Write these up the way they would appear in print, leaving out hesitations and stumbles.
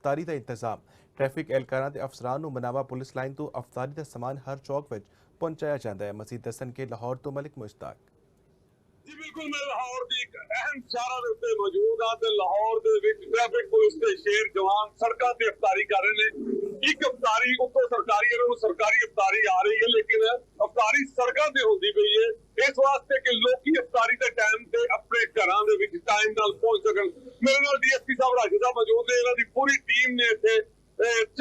अफतारी का इंतजाम ट्रैफिक एहलकारां ते अफसरां नूं मनावा पुलिस लाइन तो अफतारी का समान हर चौक विच पहुंचाया जाता है। मजीद दसन के लाहौर तो मलिक मुश्ताक। जी बिल्कुल, मैं लाहौर की एक अहम शहर के उत्ते मौजूद हाँ ते लाहौर दे विच ट्रैफिक पुलिस के शेर जवान सड़कों ते अफतारी कर रहे हैं। एक अफतारी उत्तों सरकारी अफतारी आ रही है, लेकिन अफतारी सड़कों ते होंदी पई है इस वास्ते कि लोग अफतारी के टाइम से अपने घरों के विच टाइम नाल पहुंच सकन। मेरे नाल डीएसपी साहब राशिद साहब मौजूद है, इन्हां दी पूरी टीम ने इत्थे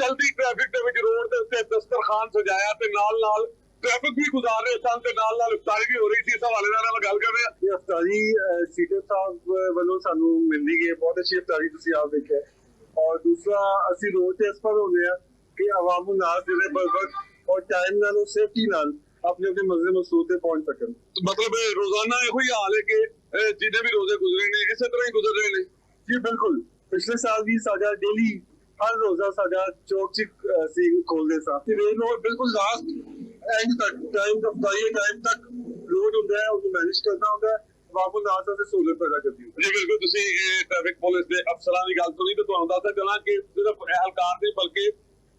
चलती ट्रैफिक के विच रोड के उत्ते दस्तरखान सजाया ते नाल ट्रैफिक भी गुजार रहे सन ते नाल अफतारी भी हो रही थी। इस हवाले नाल गल कर रहे हैं। ये अफतारी सीटे साहब वालों सानू मिलनी गई, बहुत अच्छी अफतारी तुसी आप देखिए। और दूसरा असि रोड ते इस पर होने हैं कि अवाम नाल जिहड़े बरबक और टाइम नाल सेफ्टी नाल अपने अपने मंजिल मकसूद ते पहुंच सकन। मतलब रोजाना यो ही हाल है कि जिन्हें भी रोजे गुजरे ने इस तरह ही गुजर रहे हैं। जी बिल्कुल, पिछले साल भी साडा डेली हर रोजा साडा चौक च सी खोलदे सा ते बिल्कुल लास्ट एंड तक टाइम तक रोड होंदा है, उसको मैनेज करना होंदा है, वापस आसा से सहूलत पैदा करती है। जी बिल्कुल, तुसी ट्रैफिक पुलिस के अफसरां दी गल सुनी तो तुहानू दसदा चलां कि सिर्फ एहलकार नहीं बल्कि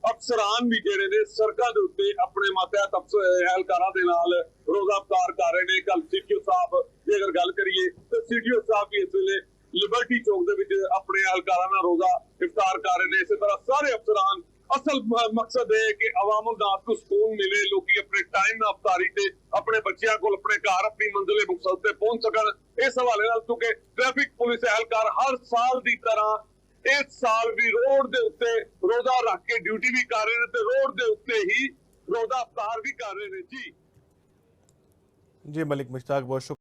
अफसरान भी जिहड़े ने सड़कों के उत्ते अपने मातहत एहलकारां दे नाल रोजा अफ्तार कर रहे हैं। कल सीटीओ साहब की अगर गल करिए तो सीटीओ साहब भी इस वेले लिबर्टी चौक दे विच अपने एहलकारां नाल रोजा इफ्तार कर रहे हैं। इस तरह सारे अफसरान असल मकसद है कि अवाम नास को सुकून मिले, लोग अपने टाइम ना अफतारी से अपने बच्चों को अपने घर अपनी मंजिले मकसद से पहुंच सकन। इस हवाले नाल क्योंकि ट्रैफिक पुलिस एहलकार हर साल की तरह इस साल भी रोड के उत्ते रोजा रख के ड्यूटी भी कर रहे हैं ते रोड के उत्ते ही रोजा अफ्तार भी कर रहे हैं। जी जी मलिक मुश्ताक, बहुत शुक्रिया।